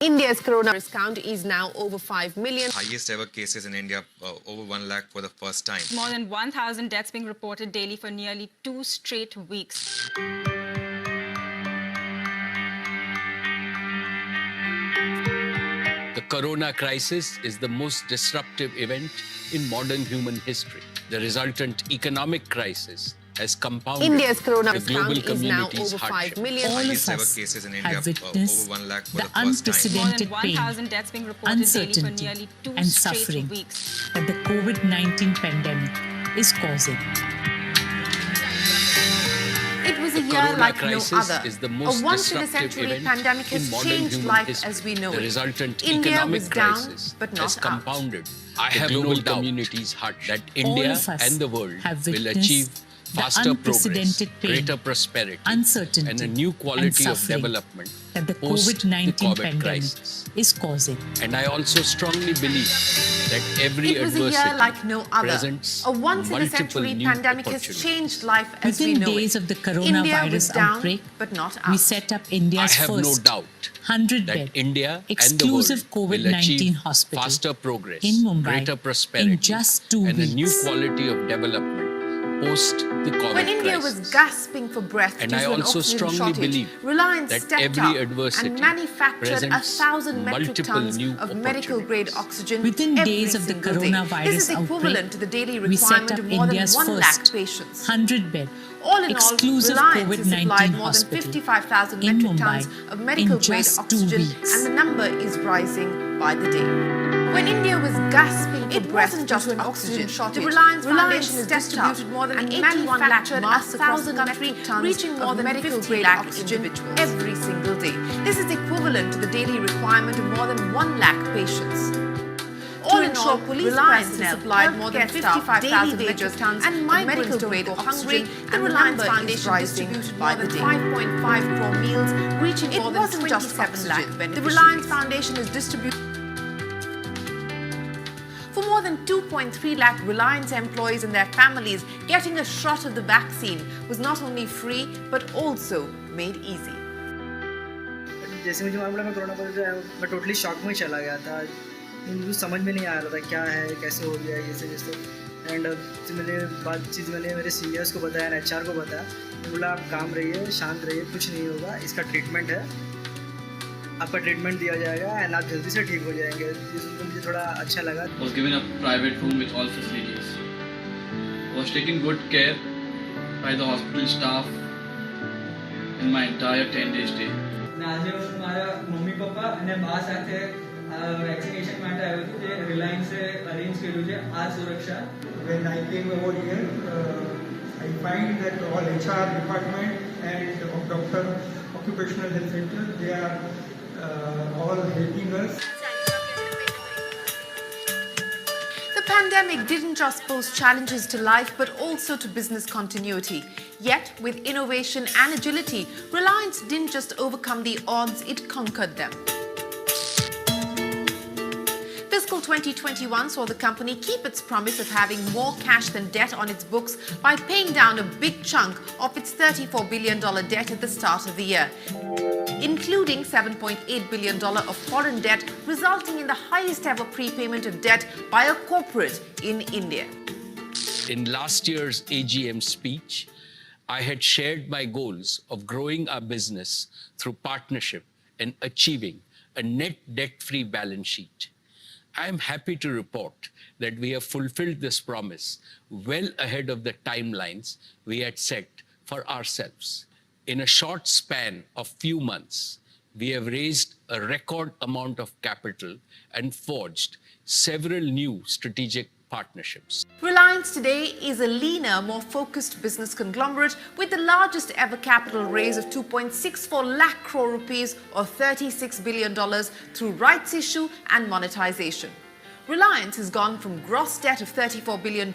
India's coronavirus count is now over 5 million. Highest ever cases in India, over 1 lakh for the first time. More than 1,000 deaths being reported daily for nearly 2 straight weeks. The corona crisis is the most disruptive event in modern human history. The resultant economic crisis has compounded India's the coronavirus global count is now community's over 5 hardship. million. All Highest of ever us cases in have India, witnessed over 1 lakh for the the first time. More unprecedented than pain, 1,000 deaths being reported daily for uncertainty, nearly 2 and straight suffering weeks. that the COVID-19 pandemic is causing. It was a The year corona like no crisis other. is the A most once-in-a-century disruptive event pandemic in has modern changed human life history. as we know The it. resultant India economic was down, crisis but has not out. compounded the global community's hardship. That India of us and the world have will witnessed achieve the faster progress, unprecedented pain, greater prosperity, uncertainty, and a new and quality of suffering development that the post the COVID-19 COVID pandemic crisis. is causing. And I also strongly believe that every It was a adversity year like no other. presents A once-in-a-century multiple new pandemic has opportunities. changed life as we Within know days it. of the India was coronavirus down, outbreak, but not we out. set up I India's have no first doubt 100-bed that India exclusive and the world will COVID-19 achieve hospital faster progress, in Mumbai greater prosperity, in just 2 and a new weeks. quality of development post the COVID When India crisis. was gasping for breath And due I to an also oxygen strongly shortage, believe Reliance that stepped every up adversity and manufactured presents 1,000 metric multiple tons new of medical-grade opportunities. oxygen Within every days of the single day. This coronavirus is equivalent outbreak, to the daily we set requirement up of more than India's 1 lakh first patients. 100-bed All in all, exclusive Reliance has supplied COVID-19 more than hospital 55,000 in metric Mumbai tons of medical-grade just 2 oxygen, weeks. and the number is rising by the day. When India was gasping for breath, wasn't just an oxygen shortage. The Reliance Foundation has distributed more than 81 lakh masks across the country, reaching more than medical-grade oxygen every single day. This is equivalent to the daily requirement of more than 1 lakh patients. All in all, Reliance has supplied more than 55,000 metric tons and migrants don't go hungry. The Reliance Foundation distributed by the 5.5 crore meals, reaching more than 27 lakh beneficiaries. The Reliance Foundation has distributed for more than 2.3 lakh Reliance employees and their families. Getting a shot of the vaccine was not only free but also made easy. जैसे मुझे मालूम मैं corona positive आया मैं totally shock में चला गया था। मुझे समझ में नहीं आ रहा था क्या है कैसे हो गया ये सब एंड मैंने मेरे सीनियर्स को बताया HR को बताया। बोला आप काम रहिए शांत रहिए कुछ नहीं होगा इसका ट्रीटमेंट है आपका ट्रीटमेंट दिया जाएगा एंड आप जल्दी से ठीक हो जाएंगे। ये सुनकर मुझे थोड़ा अच्छा लगा। I was given a private room with all facilities. I was taken good care by the hospital staff in my entire 10-day stay. આજે મારા મમ્મી પપ્પા અને બા સાથે વેક્સિનેશન માટે આવ્યો છું જે રિલાયન્સે અરેન્જ કર્યું છે આ સુરક્ષા. When I came over here, I find that all HR department and doctor occupational health center they are all helping us. The pandemic didn't just pose challenges to life but also to business continuity. Yet, with innovation and agility, Reliance didn't just overcome the odds, it conquered them. Fiscal 2021 saw the company keep its promise of having more cash than debt on its books by paying down a big chunk of its $34 billion debt at the start of the year, including $7.8 billion of foreign debt, resulting in the highest ever prepayment of debt by a corporate in India. In last year's AGM speech, I had shared my goals of growing our business through partnership and achieving a net debt-free balance sheet. I am happy to report that we have fulfilled this promise well ahead of the timelines we had set for ourselves. In a short span of few months, we have raised a record amount of capital and forged several new strategic partnerships. Reliance today is a leaner, more focused business conglomerate with the largest ever capital raise of 2.64 lakh crore rupees or $36 billion through rights issue and monetization. Reliance has gone from gross debt of $34 billion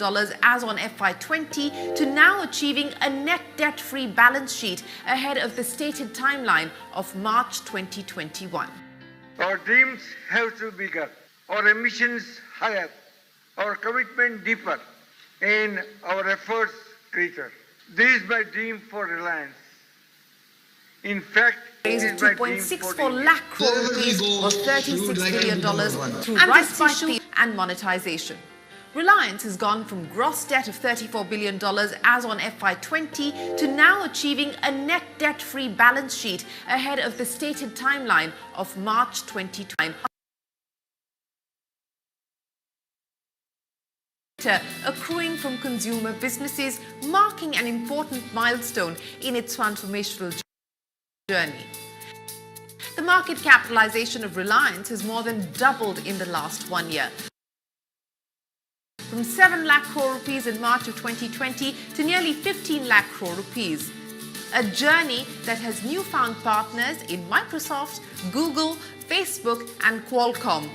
as on FY20 to now achieving a net debt-free balance sheet ahead of the stated timeline of March 2021. Our dreams have to be bigger, our ambitions higher, our commitment deeper, and our efforts greater. This is my dream for Reliance. In fact, raised it is my dream 2.64 lakh crore rupees or $36 billion through rights issue and monetization. Reliance has gone from gross debt of $34 billion as on FY20 to now achieving a net debt-free balance sheet ahead of the stated timeline of March 2020. Accruing from consumer businesses, marking an important milestone in its transformational journey. The market capitalization of Reliance has more than doubled in the last 1 year, from 7 lakh crore rupees in March of 2020 to nearly 15 lakh crore rupees. A journey that has newfound partners in Microsoft, Google, Facebook and Qualcomm.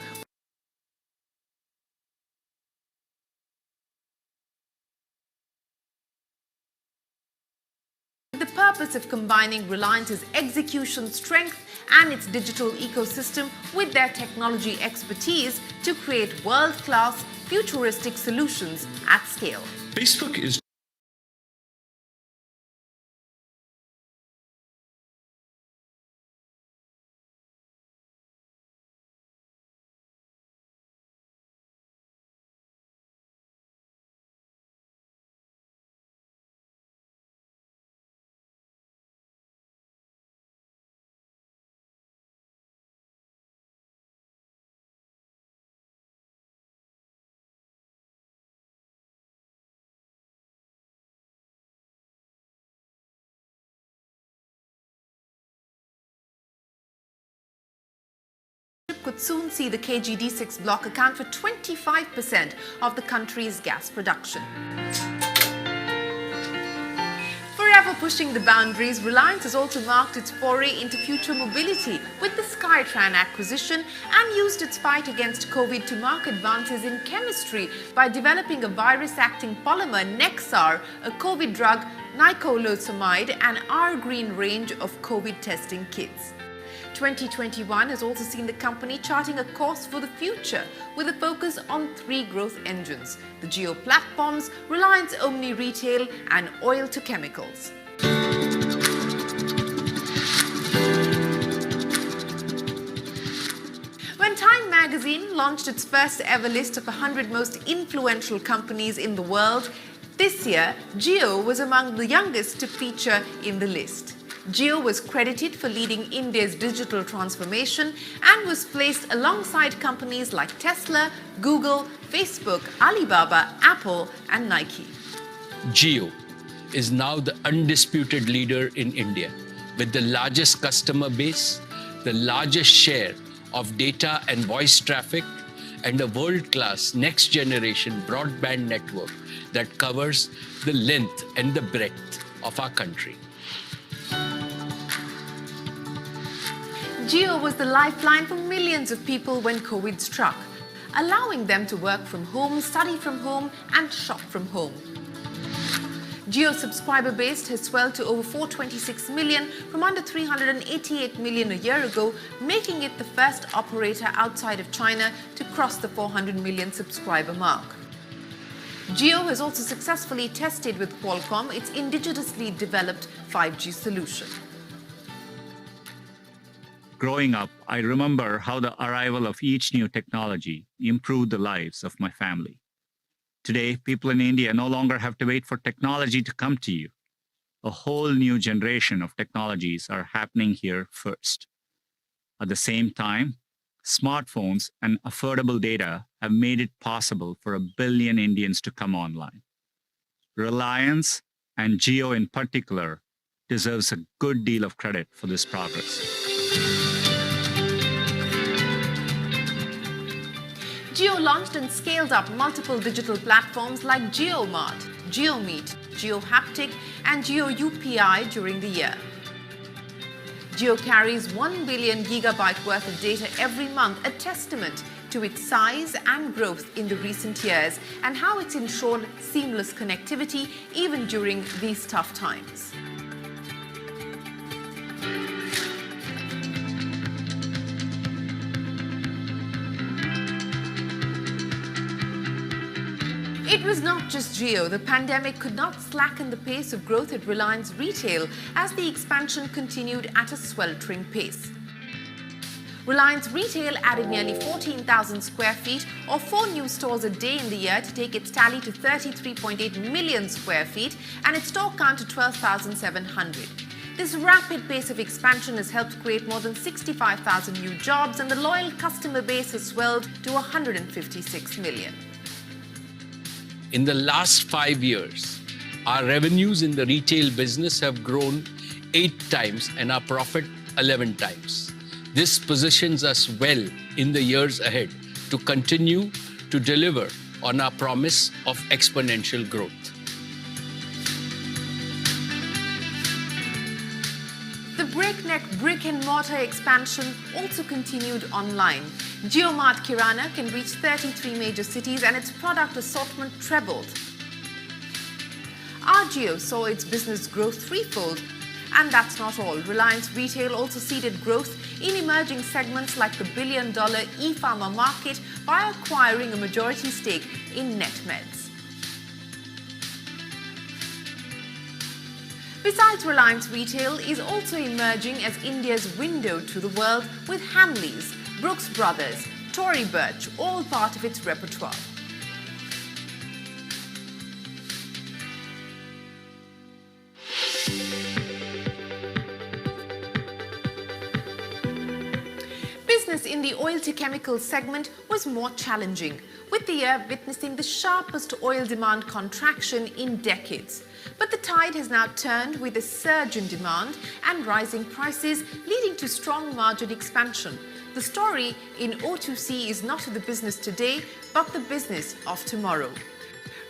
The purpose of combining Reliance's execution strength and its digital ecosystem with their technology expertise to create world-class, futuristic solutions at scale. Facebook is could soon see the KG-D6 block account for 25% of the country's gas production. Forever pushing the boundaries, Reliance has also marked its foray into future mobility with the Skytran acquisition and used its fight against COVID to mark advances in chemistry by developing a virus-acting polymer, Nexar, a COVID drug, nicotinamide, and R-Green range of COVID testing kits. 2021 has also seen the company charting a course for the future with a focus on 3 growth engines: the Jio platforms, Reliance Omni Retail and oil to chemicals. When Time magazine launched its first ever list of 100 most influential companies in the world, this year Jio was among the youngest to feature in the list. Jio was credited for leading India's digital transformation and was placed alongside companies like Tesla, Google, Facebook, Alibaba, Apple and Nike. Jio is now the undisputed leader in India with the largest customer base, the largest share of data and voice traffic, and a world-class next-generation broadband network that covers the length and the breadth of our country. Jio was the lifeline for millions of people when COVID struck, allowing them to work from home, study from home, and shop from home. Jio's subscriber base has swelled to over 426 million from under 388 million a year ago, making it the first operator outside of China to cross the 400 million subscriber mark. Jio has also successfully tested with Qualcomm its indigenously developed 5G solution. Growing up, I remember how the arrival of each new technology improved the lives of my family. Today, people in India no longer have to wait for technology to come to you. A whole new generation of technologies are happening here first. At the same time, smartphones and affordable data have made it possible for 1 billion Indians to come online. Reliance, and Jio in particular, deserves a good deal of credit for this progress. Jio launched and scaled up multiple digital platforms like JioMart, JioMeet, JioHaptic, and Jio UPI during the year. Jio carries 1 billion gigabyte worth of data every month, a testament to its size and growth in the recent years and how it's ensured seamless connectivity even during these tough times. It was not just Jio. The pandemic could not slacken the pace of growth at Reliance Retail as the expansion continued at a sweltering pace. Reliance Retail added nearly 14,000 square feet or 4 new stores a day in the year to take its tally to 33.8 million square feet and its store count to 12,700. This rapid pace of expansion has helped create more than 65,000 new jobs, and the loyal customer base has swelled to 156 million. In the last 5 years, our revenues in the retail business have grown 8 times and our profit 11 times. This positions us well in the years ahead to continue to deliver on our promise of exponential growth. The breakneck brick-and-mortar expansion also continued online. JioMart Kirana can reach 33 major cities and its product assortment trebled. Jio saw its business grow threefold. And that's not all. Reliance Retail also seeded growth in emerging segments like the billion-dollar e-pharma market by acquiring a majority stake in NetMeds. Besides, Reliance Retail is also emerging as India's window to the world with Hamleys, Brooks Brothers, Tory Burch, all part of its repertoire. Business in the oil to chemicals segment was more challenging, with the year witnessing the sharpest oil demand contraction in decades. But the tide has now turned with a surge in demand and rising prices, leading to strong margin expansion. The story in O2C is not the business today, but the business of tomorrow.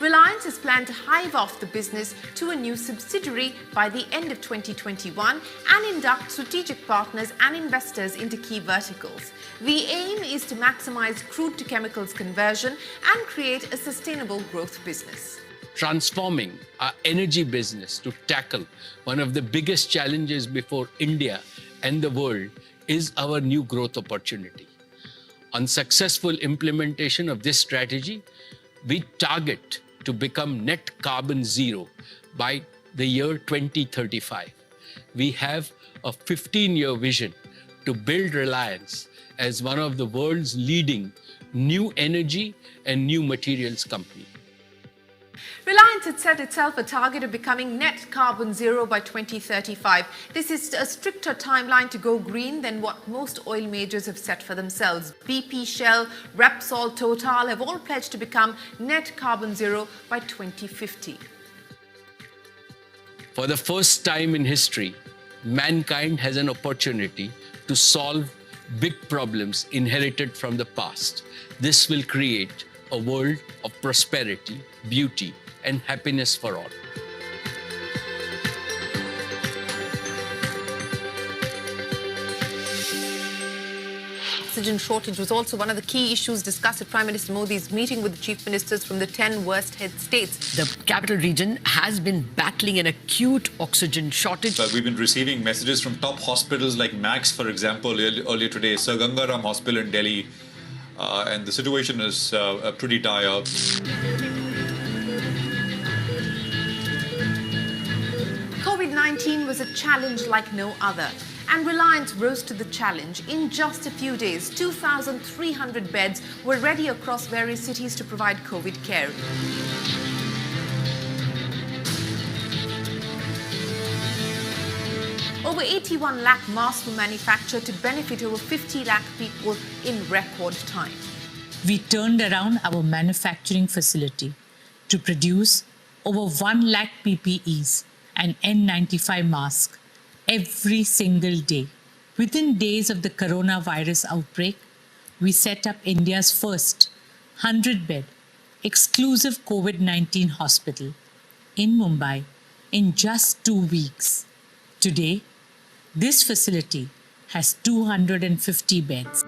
Reliance has planned to hive off the business to a new subsidiary by the end of 2021 and induct strategic partners and investors into key verticals. The aim is to maximize crude to chemicals conversion and create a sustainable growth business. Transforming our energy business to tackle one of the biggest challenges before India and the world is our new growth opportunity. On successful implementation of this strategy, we target to become net carbon zero by the year 2035. We have a 15-year vision to build Reliance as one of the world's leading new energy and new materials company. Reliance had set itself a target of becoming net carbon zero by 2035. This is a stricter timeline to go green than what most oil majors have set for themselves. BP, Shell, Repsol, Total have all pledged to become net carbon zero by 2050. For the first time in history, mankind has an opportunity to solve big problems inherited from the past. This will create a world of prosperity, beauty, and happiness for all. Oxygen shortage was also one of the key issues discussed at Prime Minister Modi's meeting with the chief ministers from the 10 worst hit states. The capital region has been battling an acute oxygen shortage. We've been receiving messages from top hospitals like Max, for example, earlier today, Sir Gangaram Hospital in Delhi, and the situation is pretty dire. COVID-19 was a challenge like no other, and Reliance rose to the challenge. In just a few days, 2,300 beds were ready across various cities to provide COVID care. Over 81 lakh masks were manufactured to benefit over 50 lakh people in record time. We turned around our manufacturing facility to produce over 1 lakh PPEs and N95 masks every single day. Within days of the coronavirus outbreak, we set up India's first 100-bed exclusive COVID-19 hospital in Mumbai in just 2 weeks. Today, this facility has 250 beds.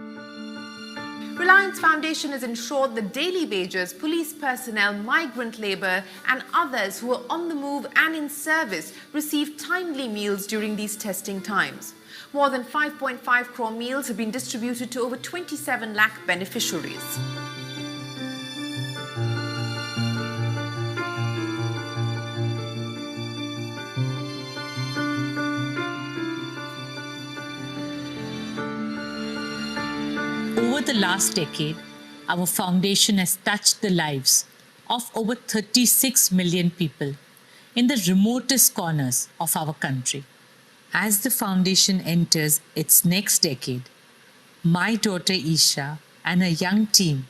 Reliance Foundation has ensured that daily wagers, police personnel, migrant labour and others who are on the move and in service receive timely meals during these testing times. More than 5.5 crore meals have been distributed to over 27 lakh beneficiaries. Over the last decade, our foundation has touched the lives of over 36 million people in the remotest corners of our country. As the foundation enters its next decade, my daughter Isha and her young team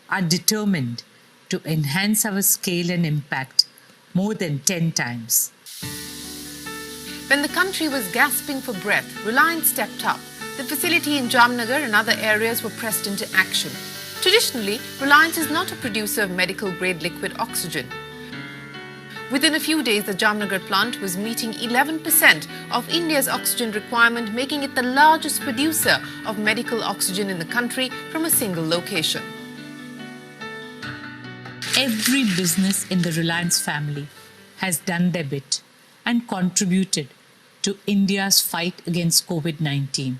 are determined to enhance our scale and impact more than 10 times. When the country was gasping for breath, Reliance stepped up. The facility in Jamnagar and other areas were pressed into action. Traditionally, Reliance is not a producer of medical-grade liquid oxygen. Within a few days, the Jamnagar plant was meeting 11% of India's oxygen requirement, making it the largest producer of medical oxygen in the country from a single location. Every business in the Reliance family has done their bit and contributed to India's fight against COVID-19.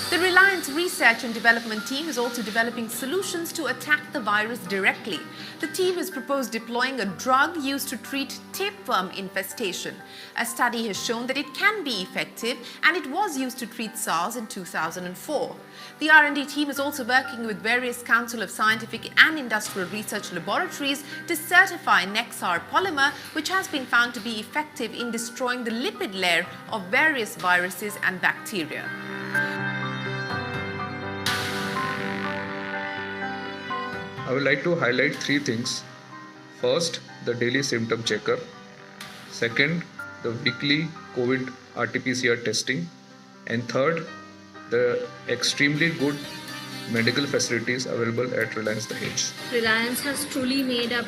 The Reliance Research and Development team is also developing solutions to attack the virus directly. The team has proposed deploying a drug used to treat tapeworm infestation. A study has shown that it can be effective, and it was used to treat SARS in 2004. The R&D team is also working with various Council of Scientific and Industrial Research laboratories to certify Nexar polymer, which has been found to be effective in destroying the lipid layer of various viruses and bacteria. I would like to highlight three things. First, the daily symptom checker. Second, the weekly COVID RT-PCR testing. And third, the extremely good medical facilities available at Reliance Dahej. Reliance has truly made up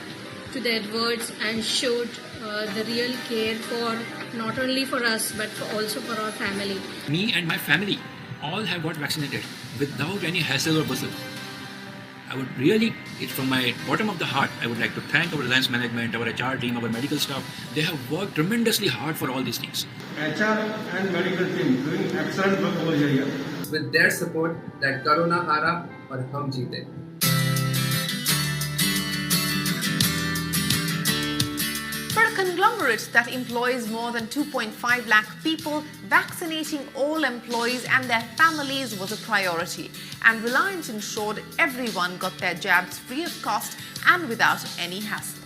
to their words and showed the real care for not only for us but also for our family. Me and my family all have got vaccinated without any hassle or bustle. I would really, from my bottom of the heart, I would like to thank our Reliance management, our HR team, our medical staff. They have worked tremendously hard for all these things. HR and medical team doing excellent work over here. With their support, that Corona hara aur hum jeete. For a conglomerate that employs more than 2.5 lakh people, vaccinating all employees and their families was a priority. And Reliance ensured everyone got their jabs free of cost and without any hassle.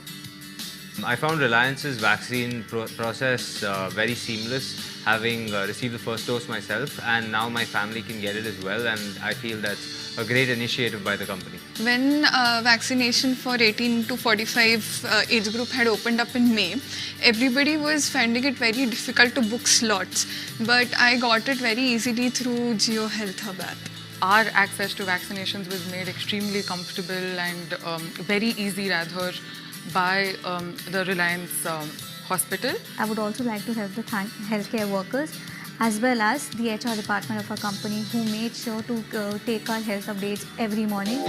I found Reliance's vaccine process very seamless, having received the first dose myself, and now my family can get it as well, and I feel that's a great initiative by the company. When vaccination for 18 to 45 age group had opened up in May, everybody was finding it very difficult to book slots, but I got it very easily through Jio Health Hub app. Our access to vaccinations was made extremely comfortable and very easy rather by the Reliance hospital. I would also like to help the healthcare workers as well as the HR department of our company who made sure to take our health updates every morning.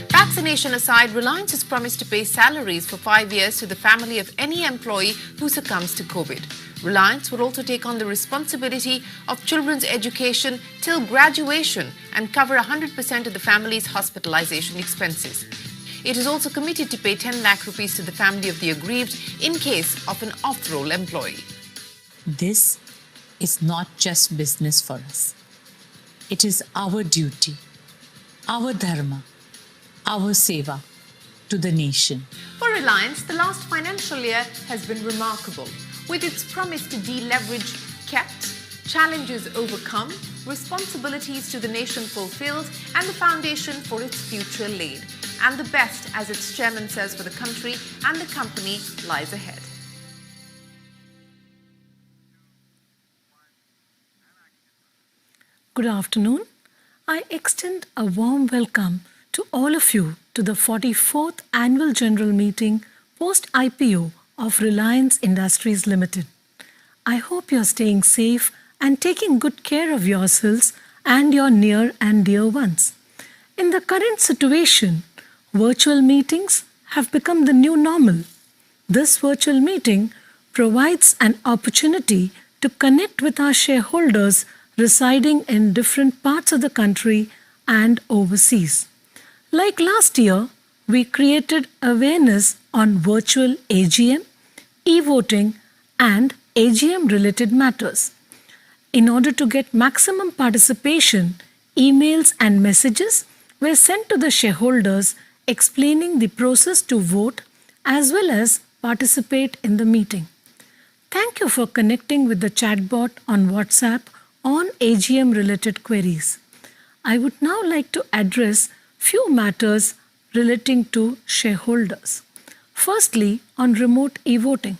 Vaccination aside, Reliance has promised to pay salaries for 5 years to the family of any employee who succumbs to COVID. Reliance will also take on the responsibility of children's education till graduation and cover 100% of the family's hospitalization expenses. It is also committed to pay 10 lakh rupees to the family of the aggrieved in case of an off-roll employee. This is not just business for us. It is our duty, our dharma, our seva to the nation. For Reliance, the last financial year has been remarkable. With its promise to deleverage kept, challenges overcome, responsibilities to the nation fulfilled, and the foundation for its future laid. And the best, as its chairman says, for the country and the company lies ahead. Good afternoon. I extend a warm welcome to all of you to the 44th Annual General Meeting post-IPO of Reliance Industries Limited. I hope you're staying safe and taking good care of yourselves and your near and dear ones. In the current situation, virtual meetings have become the new normal. This virtual meeting provides an opportunity to connect with our shareholders residing in different parts of the country and overseas. Like last year, we created awareness on virtual AGM, e-voting and AGM-related matters. In order to get maximum participation, emails and messages were sent to the shareholders explaining the process to vote as well as participate in the meeting. Thank you for connecting with the chatbot on WhatsApp on AGM related queries. I would now like to address few matters relating to shareholders. Firstly, on remote e-voting.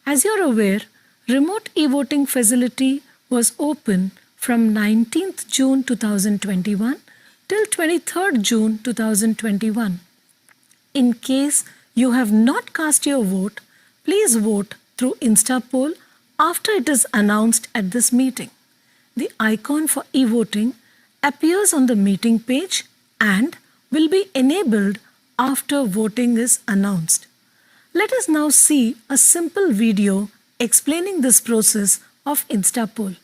As you're aware, remote e-voting facility was open from 19th June 2021 till 23rd June 2021. In case you have not cast your vote, please vote through InstaPoll after it is announced at this meeting. The icon for e-voting appears on the meeting page and will be enabled after voting is announced. Let us now see a simple video explaining this process of InstaPoll.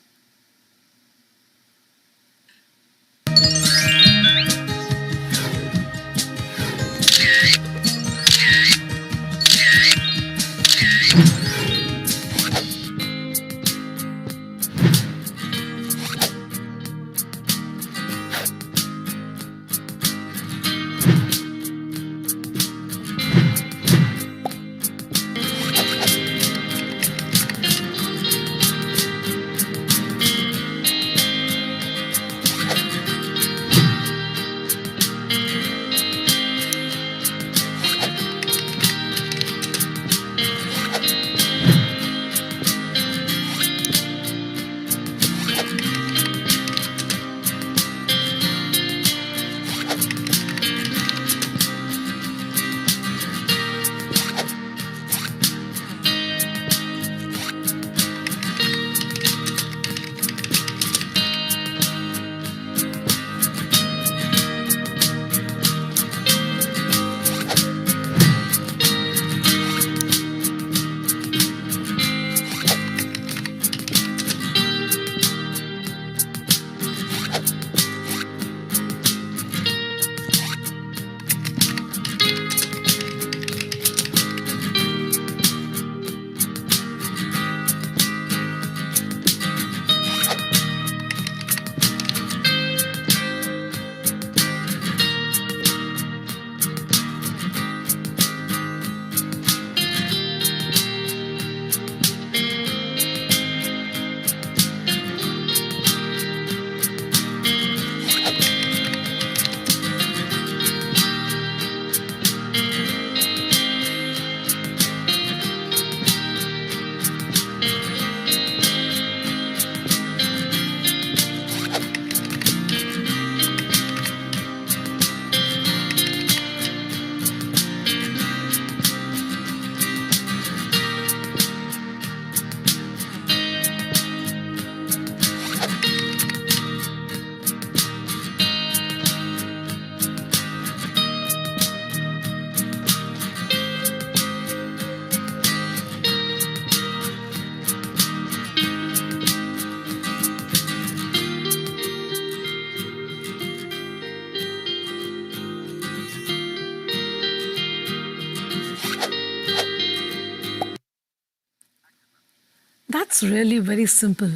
That's really very simple.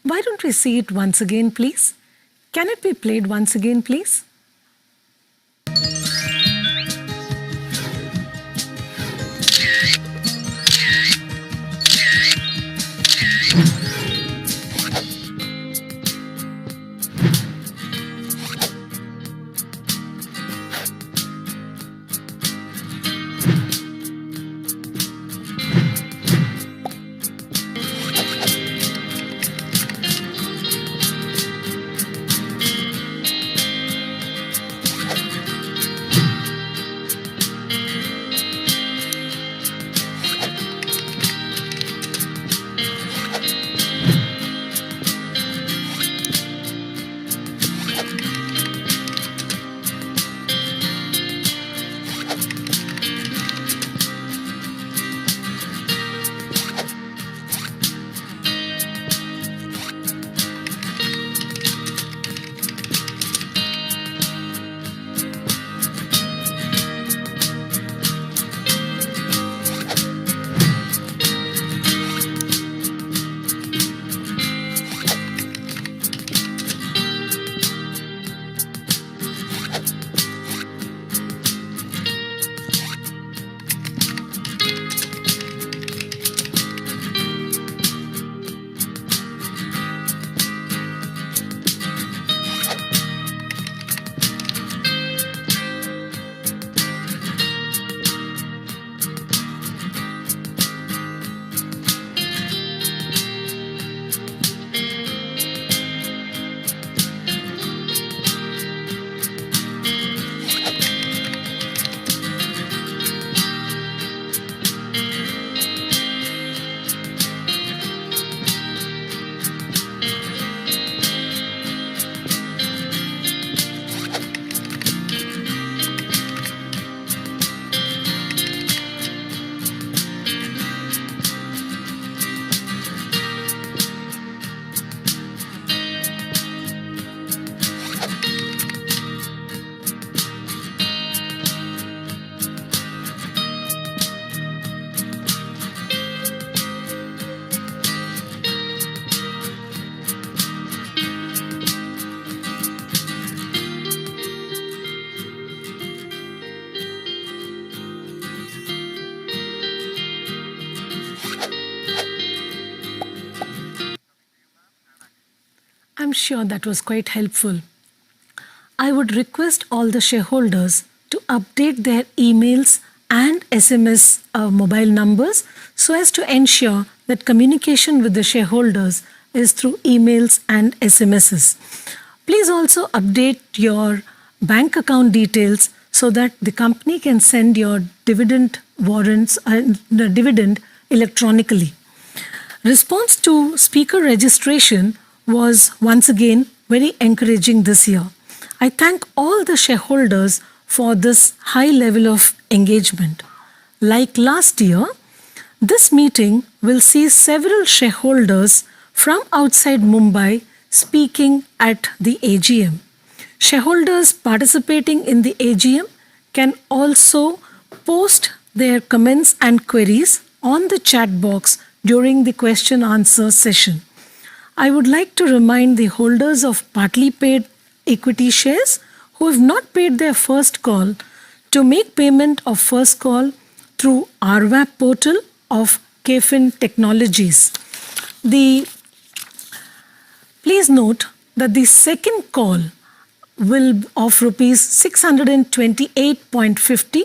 Why don't we see it once again, please? Can it be played once again, please? sure that was quite helpful. I would request all the shareholders to update their emails and SMS mobile numbers so as to ensure that communication with the shareholders is through emails and SMSs. Please also update your bank account details so that the company can send your dividend warrants and dividend electronically. Response to speaker registration was once again very encouraging this year. I thank all the shareholders for this high level of engagement. Like last year, this meeting will see several shareholders from outside Mumbai speaking at the AGM. Shareholders participating in the AGM can also post their comments and queries on the chat box during the question answer session. I would like to remind the holders of partly paid equity shares who have not paid their first call to make payment of first call through RWAP portal of KFin Technologies. Please note that the second call of rupees 628.50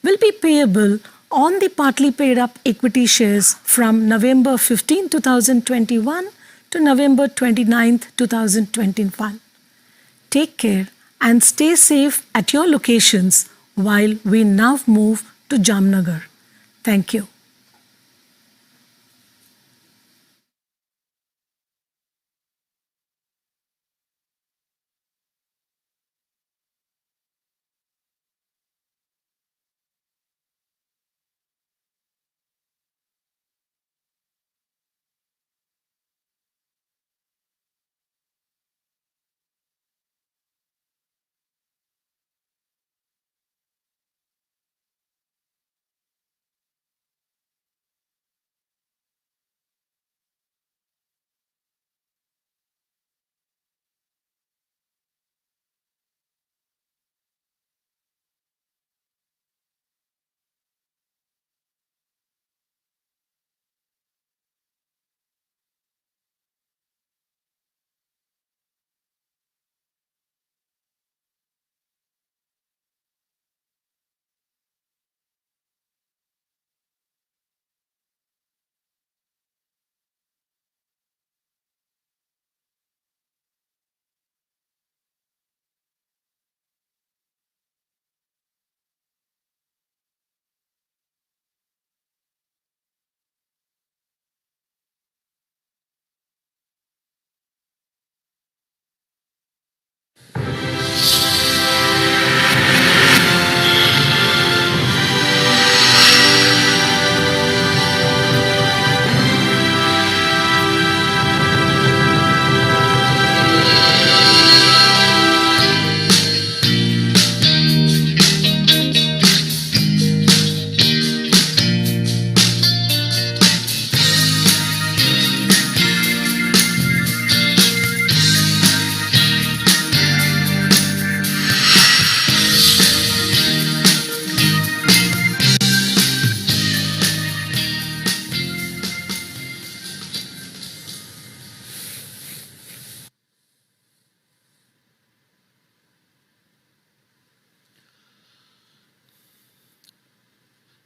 will be payable on the partly paid up equity shares from November 15, 2021 to November 29, 2021. Take care and stay safe at your locations while we now move to Jamnagar. Thank you.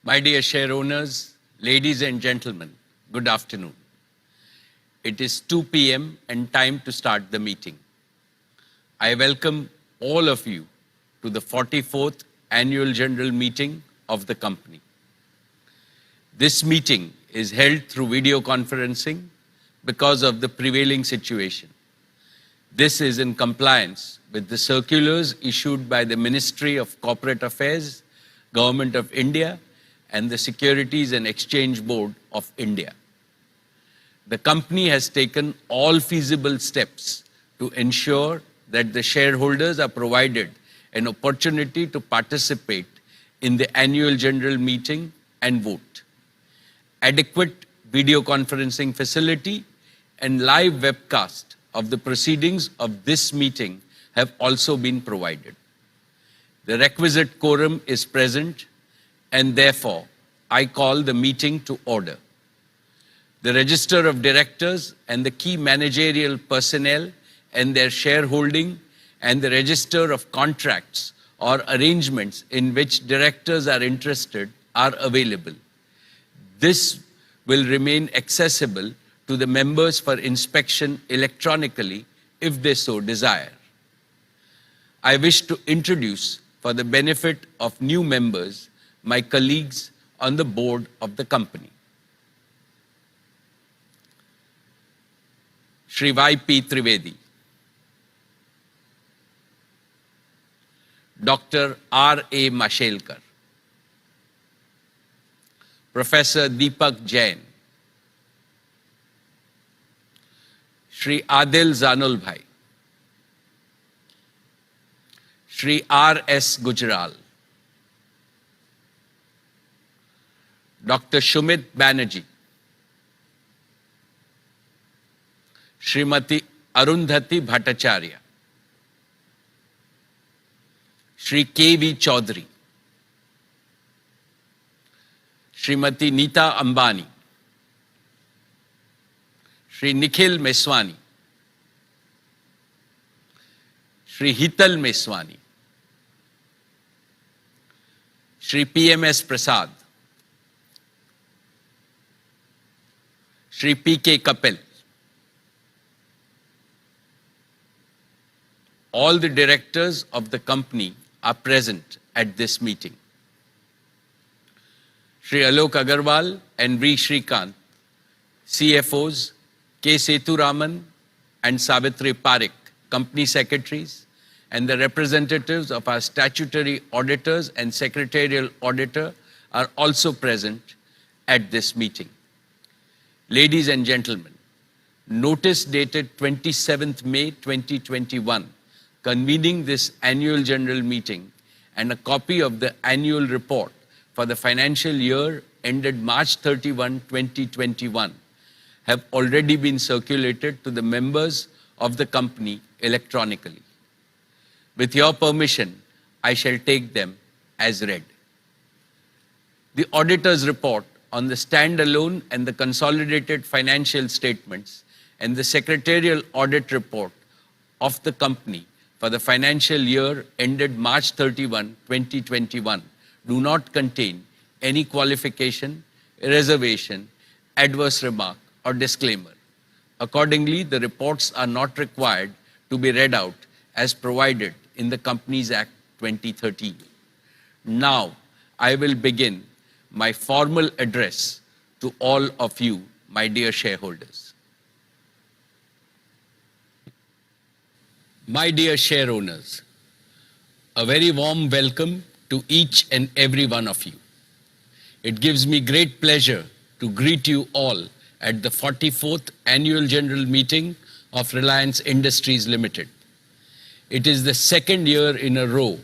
My dear share owners, ladies and gentlemen, good afternoon. It is 2 p.m. and time to start the meeting. I welcome all of you to the 44th Annual General Meeting of the company. This meeting is held through video conferencing because of the prevailing situation. This is in compliance with the circulars issued by the Ministry of Corporate Affairs, Government of India, and the Securities and Exchange Board of India. The company has taken all feasible steps to ensure that the shareholders are provided an opportunity to participate in the annual general meeting and vote. Adequate video conferencing facility and live webcast of the proceedings of this meeting have also been provided. The requisite quorum is present, and therefore I call the meeting to order. The register of directors and the key managerial personnel and their shareholding and the register of contracts or arrangements in which directors are interested are available. This will remain accessible to the members for inspection electronically if they so desire. I wish to introduce, for the benefit of new members, my colleagues on the board of the company. Shri Y.P. Trivedi, Dr. R.A. Mashelkar, Professor Deepak Jain, Shri Adil Zanulbhai, Shri R.S. Gujral, Dr. Shumit Banerjee, Srimati Arundhati Bhattacharya, Shri K.V. Chaudhary, Srimati Neeta Ambani, Shri Nikhil Meswani, Shri Hital Meswani, Shri P.M.S. Prasad, Shri P.K. Kapil, all the directors of the company are present at this meeting. Shri Alok Agarwal and V. Shrikant, CFOs, K. Sethuraman and Savitri Parekh, company secretaries, and the representatives of our statutory auditors and secretarial auditor are also present at this meeting. Ladies and gentlemen, notice dated 27th May 2021 convening this annual general meeting and a copy of the annual report for the financial year ended March 31, 2021 have already been circulated to the members of the company electronically. With your permission, I shall take them as read. The auditor's report on the standalone and the consolidated financial statements and the secretarial audit report of the company for the financial year ended March 31, 2021 do not contain any qualification, reservation, adverse remark, or disclaimer. Accordingly, the reports are not required to be read out as provided in the Companies Act 2013. Now, I will begin my formal address to all of you, my dear shareholders. My dear share owners, a very warm welcome to each and every one of you. It gives me great pleasure to greet you all at the 44th Annual General Meeting of Reliance Industries Limited. It is the second year in a row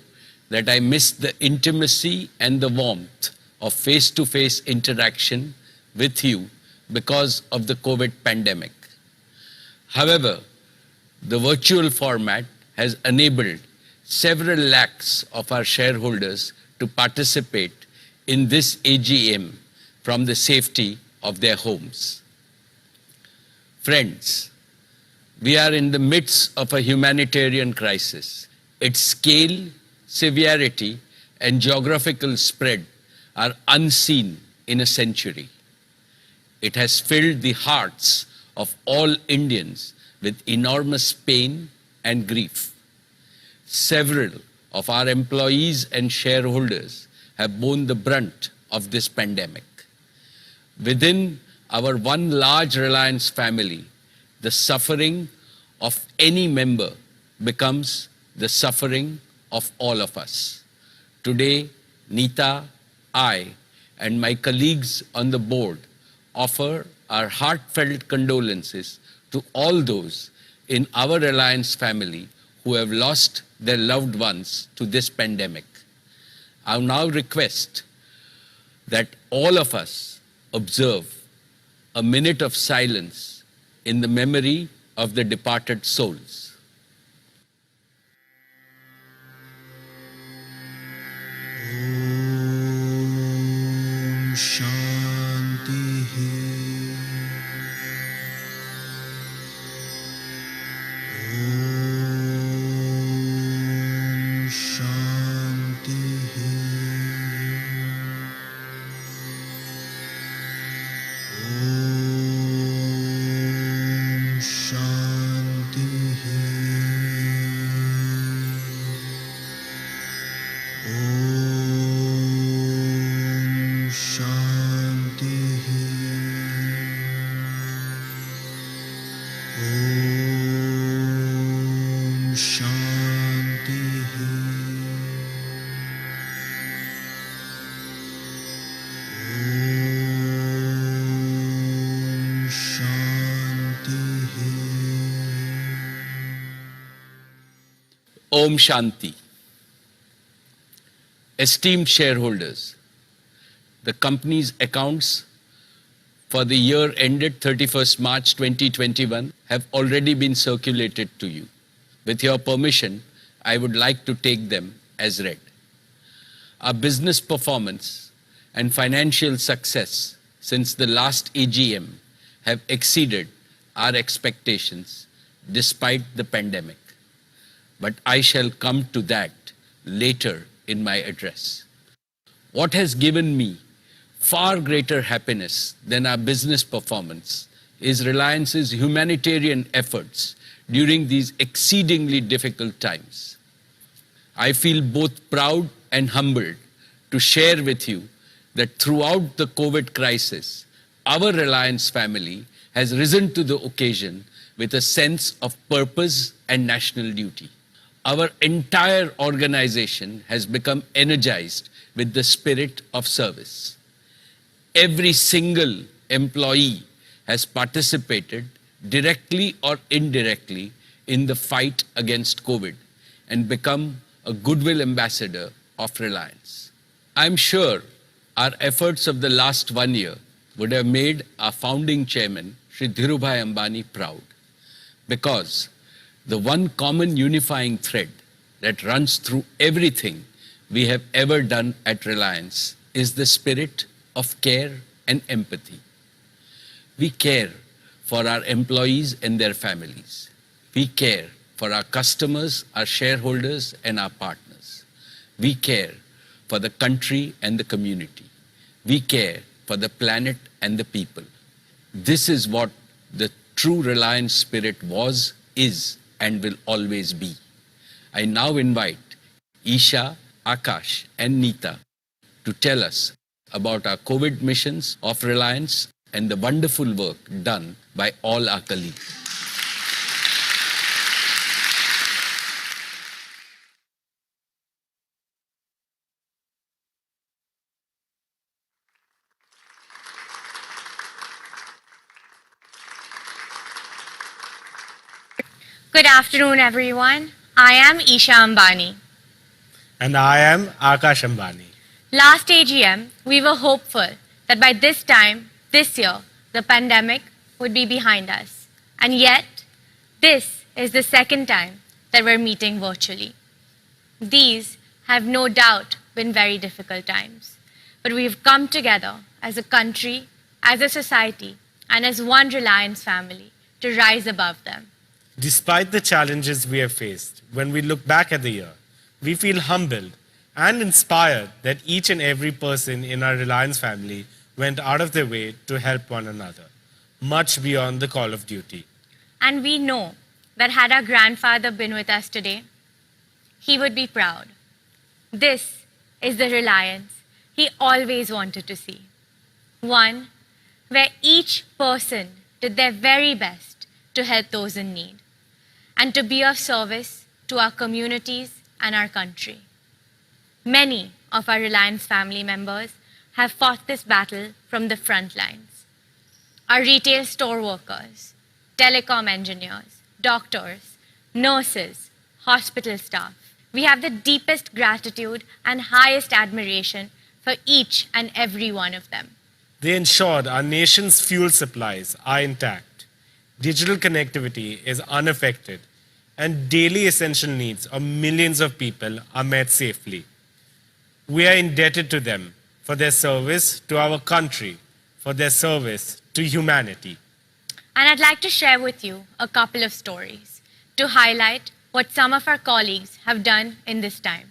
that I missed the intimacy and the warmth of face-to-face interaction with you because of the COVID pandemic. However, the virtual format has enabled several lakhs of our shareholders to participate in this AGM from the safety of their homes. Friends, we are in the midst of a humanitarian crisis. Its scale, severity, and geographical spread are unseen in a century. It has filled the hearts of all Indians with enormous pain and grief. Several of our employees and shareholders have borne the brunt of this pandemic. Within our one large Reliance family, the suffering of any member becomes the suffering of all of us. Today, Neeta, I, and my colleagues on the board offer our heartfelt condolences to all those in our Reliance family who have lost their loved ones to this pandemic. I now request that all of us observe a minute of silence in the memory of the departed souls. Om Om Shanti. Esteemed shareholders, the company's accounts for the year ended 31st March 2021 have already been circulated to you. With your permission, I would like to take them as read. Our business performance and financial success since the last AGM have exceeded our expectations despite the pandemic. But I shall come to that later in my address. What has given me far greater happiness than our business performance is Reliance's humanitarian efforts during these exceedingly difficult times. I feel both proud and humbled to share with you that throughout the COVID crisis, our Reliance family has risen to the occasion with a sense of purpose and national duty. Our entire organization has become energized with the spirit of service. Every single employee has participated directly or indirectly in the fight against COVID and become a goodwill ambassador of Reliance. I'm sure our efforts of the last 1 year would have made our founding chairman, Shri Dhirubhai Ambani, proud, because the one common unifying thread that runs through everything we have ever done at Reliance is the spirit of care and empathy. We care for our employees and their families. We care for our customers, our shareholders, and our partners. We care for the country and the community. We care for the planet and the people. This is what the true Reliance spirit was, is, and will always be. I now invite Isha, Akash, and Neeta to tell us about our COVID missions of Reliance and the wonderful work done by all our colleagues. Good afternoon, everyone. I am Isha Ambani. And I am Akash Ambani. Last AGM, we were hopeful that by this time, this year, the pandemic would be behind us. And yet, this is the second time that we're meeting virtually. These have no doubt been very difficult times. But we've come together as a country, as a society, and as one Reliance family to rise above them. Despite the challenges we have faced, when we look back at the year, we feel humbled and inspired that each and every person in our Reliance family went out of their way to help one another, much beyond the call of duty. And we know that had our grandfather been with us today, he would be proud. This is the Reliance he always wanted to see. One where each person did their very best to help those in need and to be of service to our communities and our country. Many of our Reliance family members have fought this battle from the front lines. Our retail store workers, telecom engineers, doctors, nurses, hospital staff. We have the deepest gratitude and highest admiration for each and every one of them. They ensured our nation's fuel supplies are intact, digital connectivity is unaffected, and daily essential needs of millions of people are met safely. We are indebted to them for their service to our country, for their service to humanity. And I'd like to share with you a couple of stories to highlight what some of our colleagues have done in this time.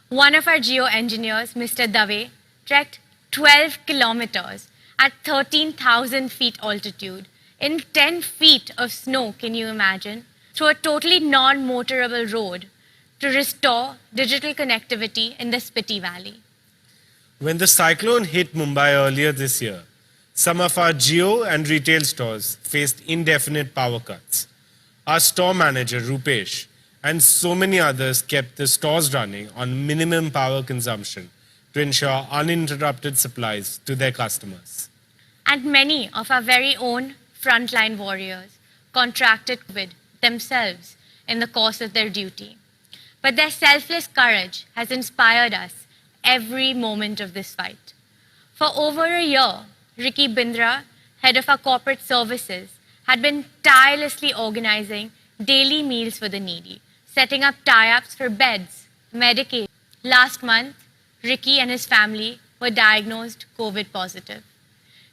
One of our Jio engineers, Mr. Dave, trekked 12 kilometers at 13,000 feet altitude in 10 feet of snow, can you imagine, through a totally non-motorable road to restore digital connectivity in the Spiti Valley. When the cyclone hit Mumbai earlier this year, some of our Jio and retail stores faced indefinite power cuts. Our store manager, Rupesh, and so many others kept the stores running on minimum power consumption to ensure uninterrupted supplies to their customers. And many of our very own frontline warriors contracted COVID themselves in the course of their duty. but their selfless courage has inspired us every moment of this fight. For over a year, Ricky Bindra, head of our corporate services, had been tirelessly organizing daily meals for the needy, setting up tie-ups for beds, medication. Last month, Ricky and his family were diagnosed COVID positive.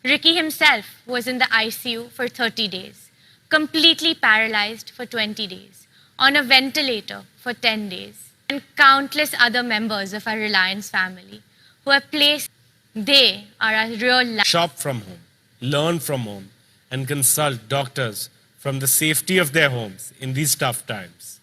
Ricky himself was in the ICU for 30 days, completely paralyzed for 20 days, on a ventilator for 10 days, and countless other members of our Reliance family who are placed. They are our real life. Shop from home, learn from home, and consult doctors from the safety of their homes in these tough times.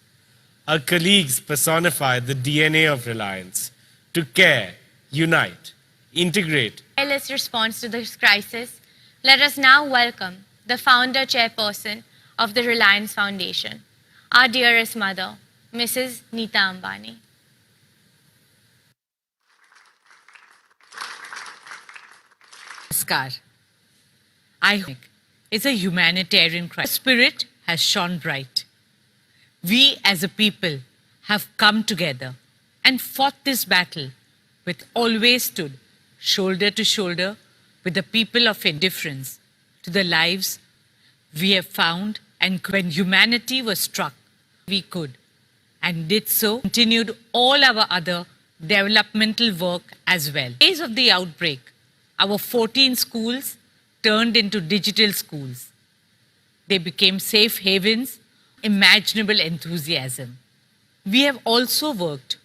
Our colleagues personify the DNA of Reliance to care, unite, integrate. Tireless response to this crisis, let us now welcome the founder chairperson of the Reliance Foundation, our dearest mother, Mrs. Neeta Ambani. Namaskar. I think it's a humanitarian crisis. The spirit has shone bright. We as a people have come together and fought this battle with always stood shoulder to shoulder with the people of indifference to the lives we have found, and when humanity was struck, we could and did so, continued all our other developmental work as well. In the days of the outbreak, our 14 schools turned into digital schools. They became safe havens, imaginable enthusiasm. We have also worked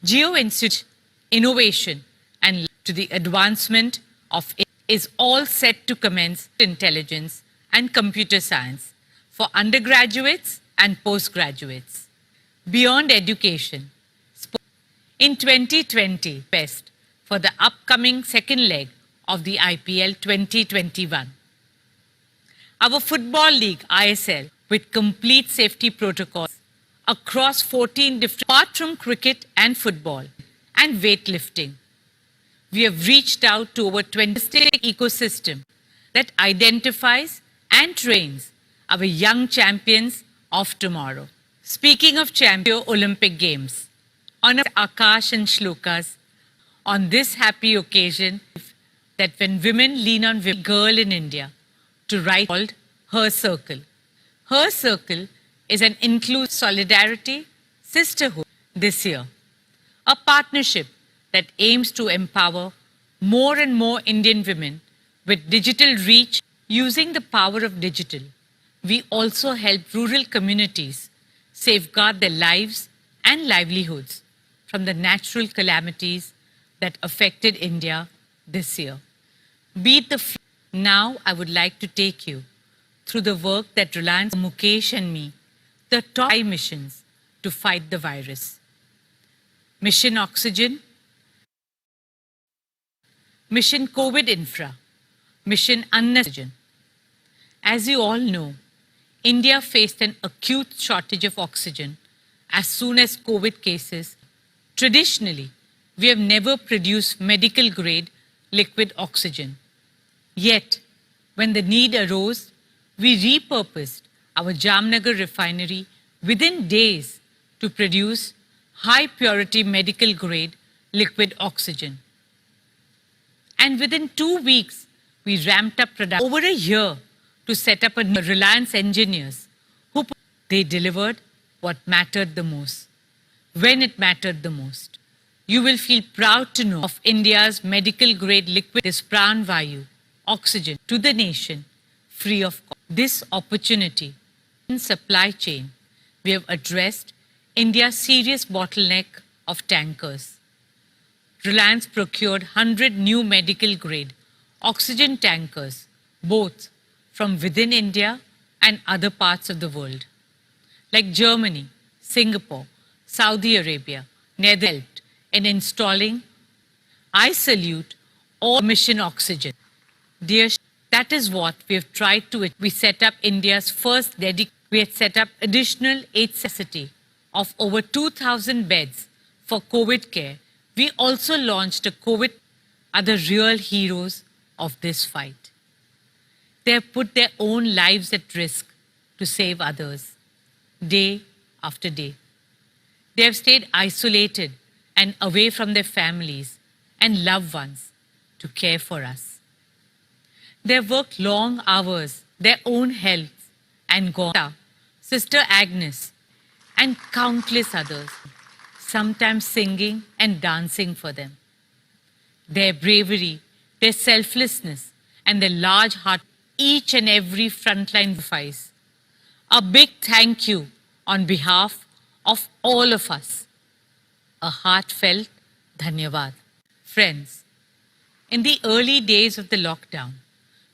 Jio Institute innovation and to the advancement of it is all set to commence intelligence and computer science for undergraduates and postgraduates. Beyond education, in 2020, best for the upcoming second leg of the IPL 2021. Our Football League, ISL, with complete safety protocols across 14 different, apart from cricket and football and weightlifting. We have reached out to over 20 ecosystem that identifies and trains our young champions of tomorrow. Speaking of champion Olympic Games, honor Akash and Shlokas on this happy occasion that when women lean on women, girl in India to write called Her Circle. Her Circle is an inclusive solidarity sisterhood this year, a partnership that aims to empower more and more Indian women with digital reach. Using the power of digital, we also help rural communities safeguard their lives and livelihoods from the natural calamities that affected India this year. Beat the flood. Now I would like to take you through the work that Reliance, Mukesh and me, the top 5 missions to fight the virus. Mission Oxygen, Mission COVID Infra, Mission Oxygen. As you all know, India faced an acute shortage of oxygen as soon as COVID cases. Traditionally, we have never produced medical grade liquid oxygen. Yet, when the need arose, we repurposed our Jamnagar refinery within days to produce high purity medical grade liquid oxygen. And within 2 weeks, we ramped up production. Over a year to set up a Reliance engineers who they delivered what mattered the most, when it mattered the most. You will feel proud to know of India's medical grade liquid, this Pran Vayu, oxygen to the nation, free of cost. This opportunity in supply chain, we have addressed India's serious bottleneck of tankers. Reliance procured 100 new medical grade oxygen tankers, both from within India and other parts of the world, like Germany, Singapore, Saudi Arabia, Netherlands, helped in installing. I salute all Mission Oxygen. Dear, that is what we have tried to. We set up India's first we had set up additional 8 capacity of over 2,000 beds for COVID care. We also launched a COVID, are the real heroes of this fight. They have put their own lives at risk to save others, day after day. They have stayed isolated and away from their families and loved ones to care for us. They have worked long hours, their own health, and gone. Sister Agnes, and countless others, sometimes singing and dancing for them. Their bravery, their selflessness, and their large heart, each and every frontline sacrifice. A big thank you on behalf of all of us. A heartfelt dhanyavad. Friends, in the early days of the lockdown,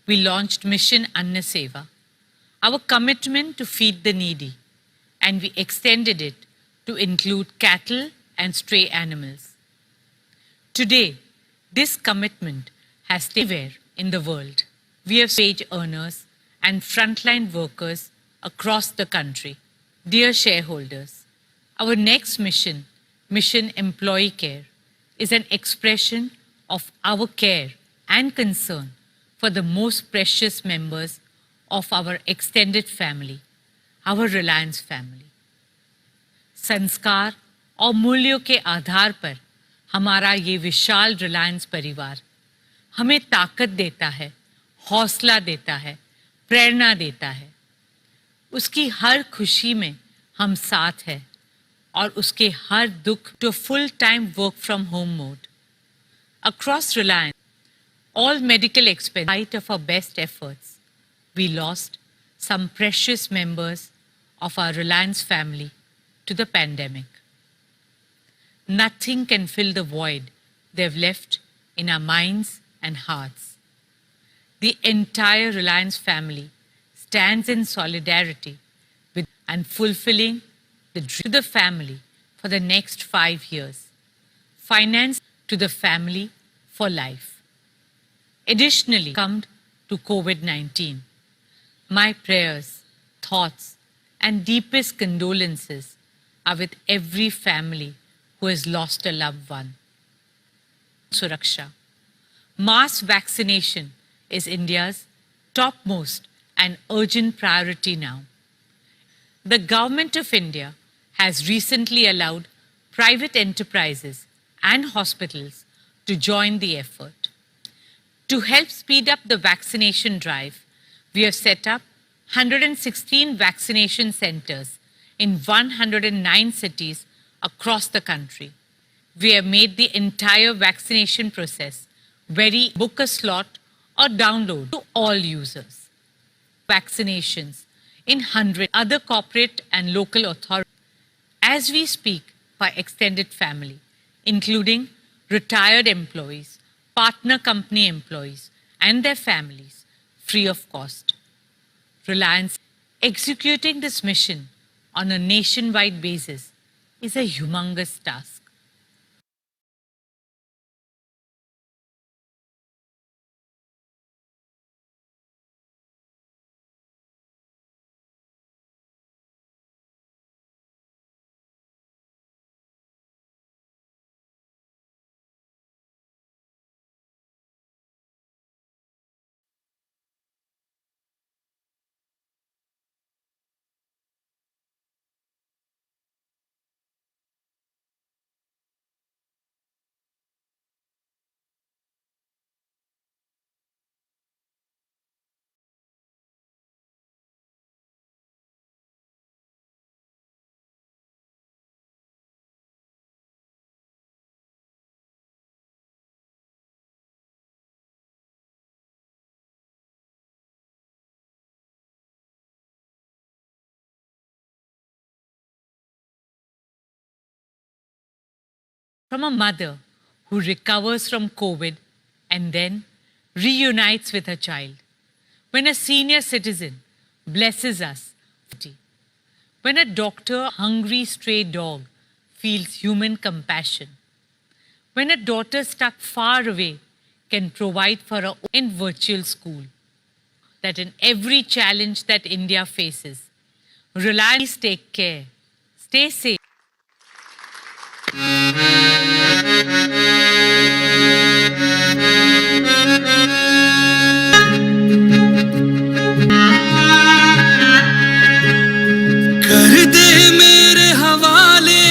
we launched Mission Anna Seva, our commitment to feed the needy, and we extended it to include cattle and stray animals. Today, this commitment has everywhere in the world. We have wage earners and frontline workers across the country. Dear shareholders, our next mission, Mission Employee Care, is an expression of our care and concern for the most precious members of our extended family, our Reliance family. संस्कार और मूल्यों के आधार पर हमारा ये विशाल रिलायंस परिवार हमें ताकत देता है, हौसला देता है, प्रेरणा देता है। उसकी हर खुशी में हम साथ हैं और उसके हर दुख to full-time work from home mode. Across Reliance, all medical expenses, in spite of our best efforts, we lost some precious members of our Reliance family to the pandemic. Nothing can fill the void they've left in our minds and hearts. The entire Reliance family stands in solidarity with and fulfilling the dream to the family for the next 5 years. Finance to the family for life. Additionally, come to COVID-19. My prayers, thoughts, and deepest condolences are with every family who has lost a loved one. Suraksha. Mass vaccination is India's topmost and urgent priority now. The Government of India has recently allowed private enterprises and hospitals to join the effort. To help speed up the vaccination drive, we have set up 116 vaccination centers in 109 cities across the country. We have made the entire vaccination process very book a slot or download to all users. Vaccinations in 100 other corporate and local authorities. As we speak, by extended family, including retired employees, partner company employees, and their families, free of cost. Reliance executing this mission on a nationwide basis is a humongous task. From a mother who recovers from COVID and then reunites with her child. When a senior citizen blesses us. When a doctor, hungry stray dog, feels human compassion. When a daughter stuck far away can provide for her in virtual school. That in every challenge that India faces, Reliance take care, stay safe. कर दे मेरे हवाले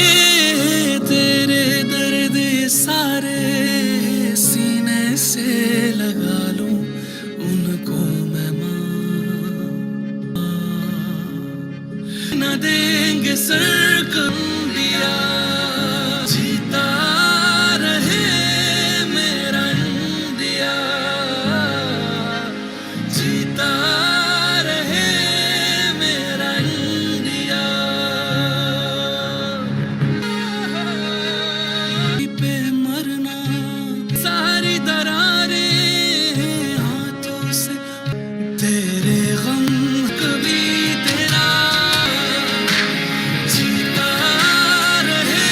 जीता रहे मेरा India पे मरना सारी दरारें हाथों से तेरे गम कभी तेरा जीता रहे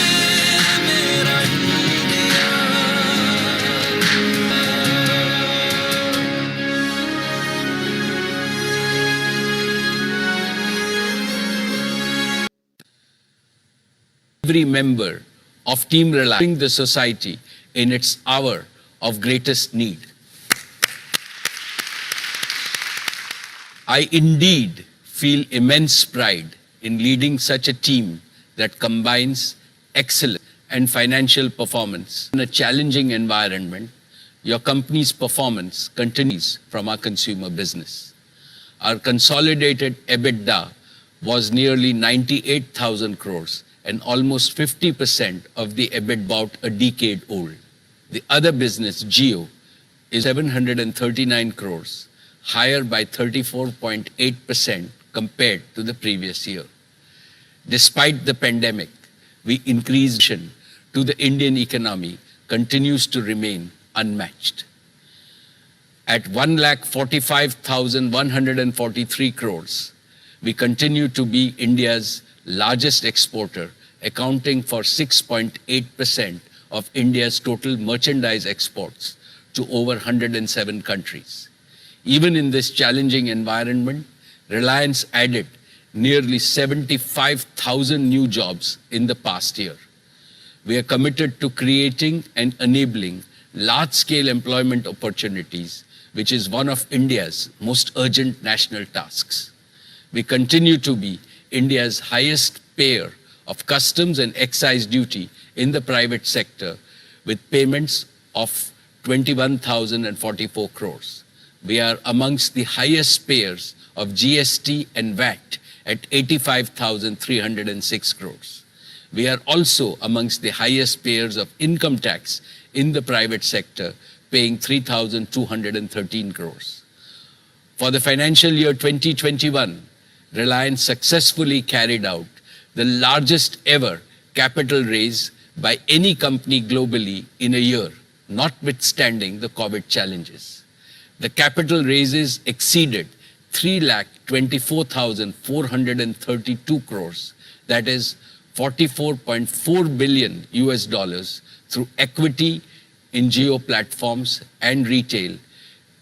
मेरा India every member of Team Reliance the society in its hour of greatest need. I indeed feel immense pride in leading such a team that combines excellence and financial performance. In a challenging environment, your company's performance continues from our consumer business. Our consolidated EBITDA was nearly 98,000 crores and almost 50% of the EBIT about a decade old. The other business, Jio, is 739 crores, higher by 34.8% compared to the previous year. Despite the pandemic, we increased to the Indian economy continues to remain unmatched. At 1,45,143 crores, we continue to be India's largest exporter, accounting for 6.8% of India's total merchandise exports to over 107 countries. Even in this challenging environment, Reliance added nearly 75,000 new jobs in the past year. We are committed to creating and enabling large-scale employment opportunities, which is one of India's most urgent national tasks. We continue to be India's highest payer of customs and excise duty in the private sector, with payments of 21,044 crores. We are amongst the highest payers of GST and VAT at 85,306 crores. We are also amongst the highest payers of income tax in the private sector, paying 3,213 crores. For the financial year 2021, Reliance successfully carried out the largest ever capital raise by any company globally in a year, notwithstanding the COVID challenges. The capital raises exceeded 3,24,432 crores, that is $44.4 billion through equity in Jio platforms and retail,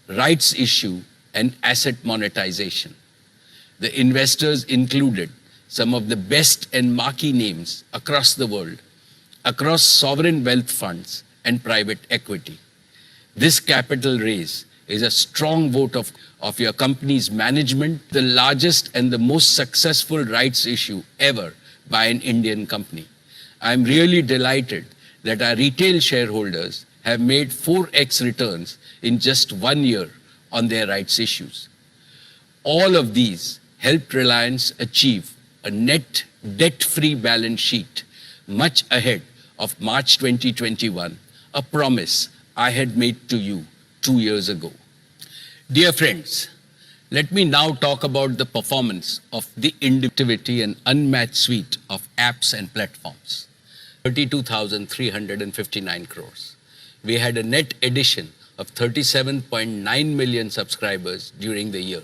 rights issue, and asset monetization. The investors included some of the best and marquee names across the world, across sovereign wealth funds and private equity. This capital raise is a strong vote of your company's management, the largest and the most successful rights issue ever by an Indian company. I'm really delighted that our retail shareholders have made 4x returns in just 1 year on their rights issues. All of these helped Reliance achieve a net debt-free balance sheet much ahead of March 2021, a promise I had made to you 2 years ago. Dear friends, let me now talk about the performance of the activity and unmatched suite of apps and platforms. 32,359 crores. We had a net addition of 37.9 million subscribers during the year.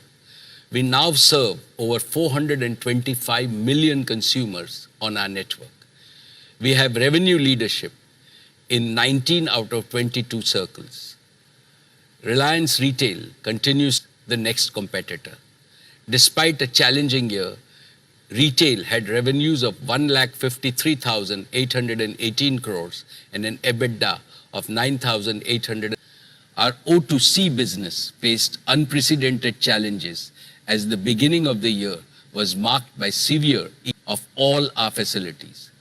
We now serve over 425 million consumers on our network. We have revenue leadership in 19 out of 22 circles. Reliance Retail continues the next competitor. Despite a challenging year, retail had revenues of 1,53,818 crores and an EBITDA of 9,800. Our O2C business faced unprecedented challenges as the beginning of the year was marked by severe of all our facilities.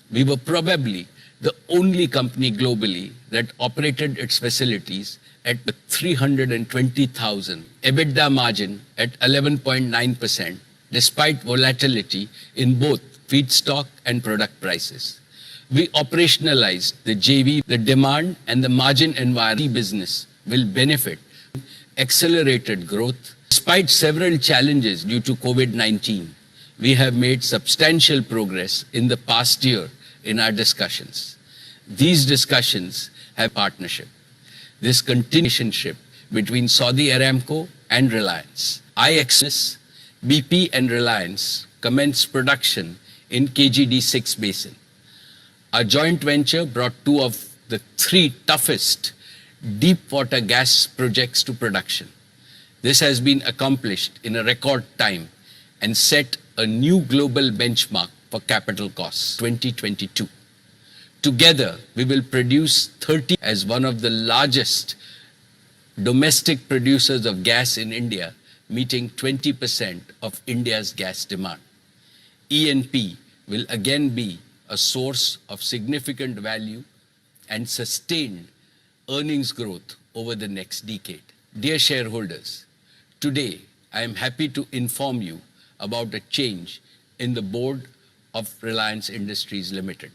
We were probably the only company globally that operated its facilities at 320,000, EBITDA margin at 11.9%, despite volatility in both feedstock and product prices. We operationalized the JV, the demand and the margin environment business will benefit accelerated growth Despite several challenges due to COVID-19, we have made substantial progress in the past year in our discussions. These discussions have partnership. This relationship between Saudi Aramco and Reliance. IXS, BP and Reliance commenced production in KGD6 basin. Our joint venture brought two of the three toughest deep water gas projects to production. This has been accomplished in a record time and set a new global benchmark for capital costs, 2022. Together, we will produce 30 as one of the largest domestic producers of gas in India, meeting 20% of India's gas demand. E&P will again be a source of significant value and sustained earnings growth over the next decade. Dear shareholders, today I am happy to inform you about a change in the board of Reliance Industries Limited.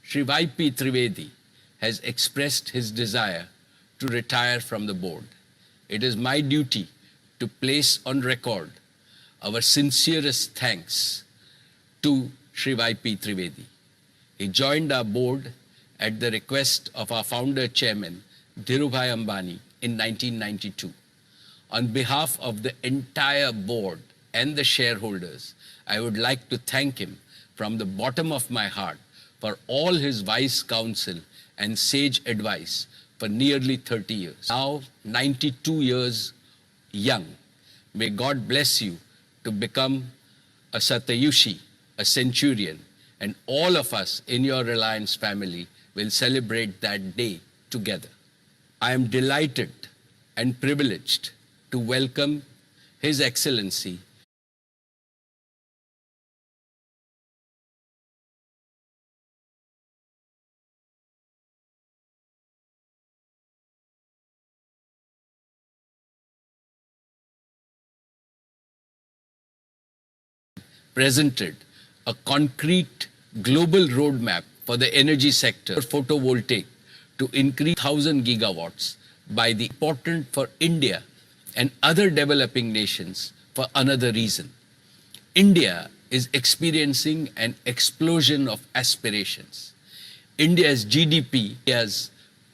Shri Y.P. Trivedi has expressed his desire to retire from the board. It is my duty to place on record our sincerest thanks to Shri Y.P. Trivedi. He joined our board at the request of our founder chairman, Dhirubhai Ambani, in 1992. On behalf of the entire board and the shareholders, I would like to thank him from the bottom of my heart for all his wise counsel and sage advice for nearly 30 years. Now 92 years young, may God bless you to become a Satyushi, a centurion, and all of us in your Reliance family will celebrate that day together. I am delighted and privileged to welcome His Excellency presented a concrete global roadmap for the energy sector photovoltaic to increase 1,000 gigawatts by the important for India and other developing nations for another reason. India is experiencing an explosion of aspirations. India's GDP, India's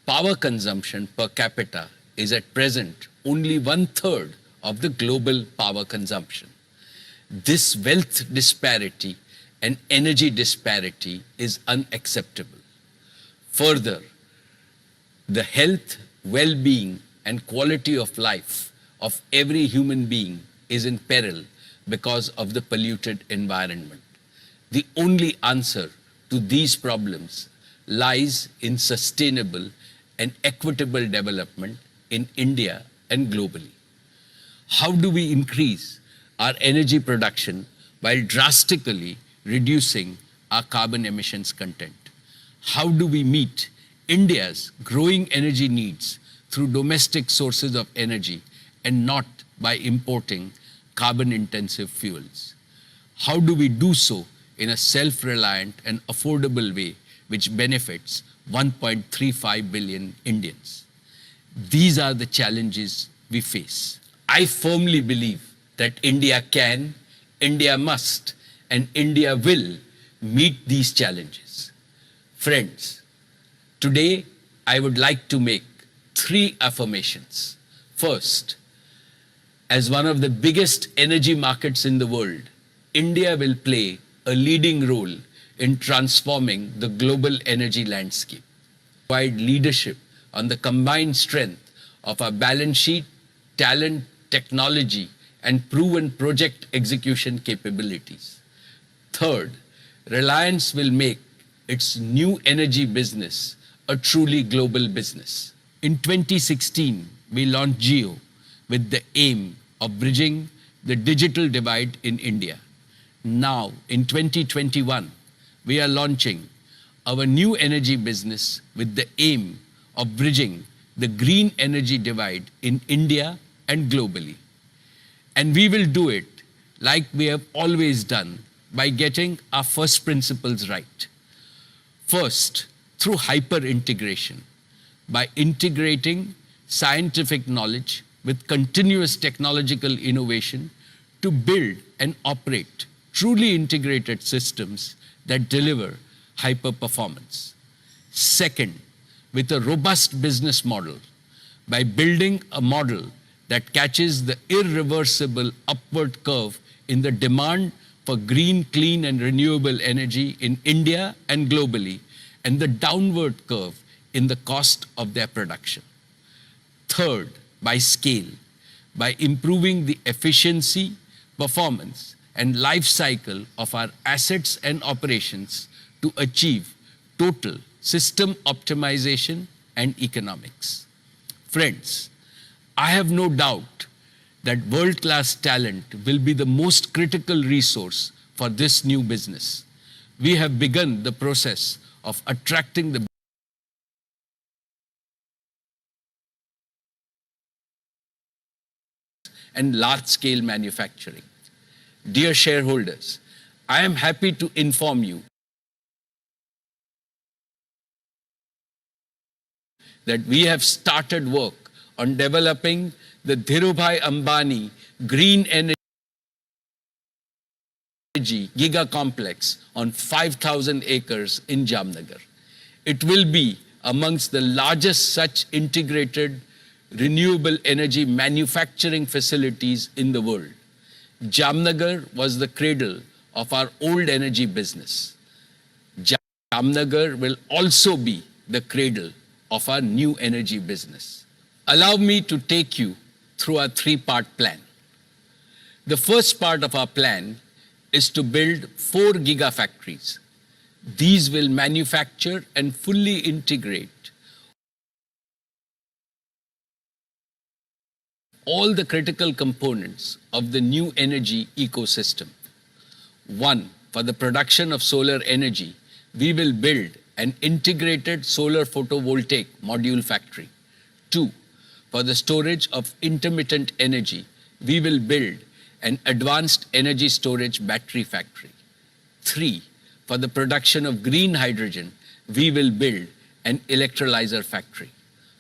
power consumption per capita is at present only 1/3 of the global power consumption. This wealth disparity and energy disparity is unacceptable. Further, the health, well-being, and quality of life of every human being is in peril because of the polluted environment. The only answer to these problems lies in sustainable and equitable development in India and globally. How do we increase our energy production while drastically reducing our carbon emissions content? How do we meet India's growing energy needs through domestic sources of energy and not by importing carbon-intensive fuels? How do we do so in a self-reliant and affordable way which benefits 1.35 billion Indians? These are the challenges we face. I firmly believe that India can, India must, and India will meet these challenges. Friends, today I would like to make 3 affirmations. First, as one of the biggest energy markets in the world, India will play a leading role in transforming the global energy landscape. Provide leadership on the combined strength of our balance sheet, talent, technology, and proven project execution capabilities. Third, Reliance will make its new energy business a truly global business. In 2016, we launched Jio with the aim of bridging the digital divide in India. Now, in 2021, we are launching our new energy business with the aim of bridging the green energy divide in India and globally. And we will do it like we have always done by getting our first principles right. First, through hyper-integration, by integrating scientific knowledge, with continuous technological innovation to build and operate truly integrated systems that deliver hyper performance. Second, with a robust business model by building a model that catches the irreversible upward curve in the demand for green, clean and renewable energy in India and globally, and the downward curve in the cost of their production. Third, by scale, by improving the efficiency, performance and life cycle of our assets and operations to achieve total system optimization and economics. Friends, I have no doubt that world-class talent will be the most critical resource for this new business. We have begun the process of attracting the and large-scale manufacturing. Dear shareholders, I am happy to inform you that we have started work on developing the Dhirubhai Ambani Green Energy Giga Complex on 5,000 acres in Jamnagar. It will be amongst the largest such integrated renewable energy manufacturing facilities in the world. Jamnagar was the cradle of our old energy business. Jamnagar will also be the cradle of our new energy business. Allow me to take you through our three-part plan. The first part of our plan is to build 4 gigafactories. These will manufacture and fully integrate all the critical components of the new energy ecosystem. 1, for the production of solar energy, we will build an integrated solar photovoltaic module factory. 2, for the storage of intermittent energy, we will build an advanced energy storage battery factory. 3, for the production of green hydrogen, we will build an electrolyzer factory.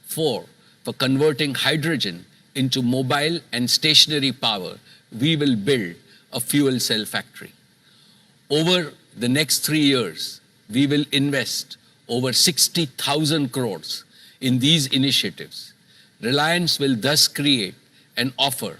4, for converting hydrogen into mobile and stationary power, we will build a fuel cell factory. Over the next 3 years, we will invest over 60,000 crores in these initiatives. Reliance will thus create and offer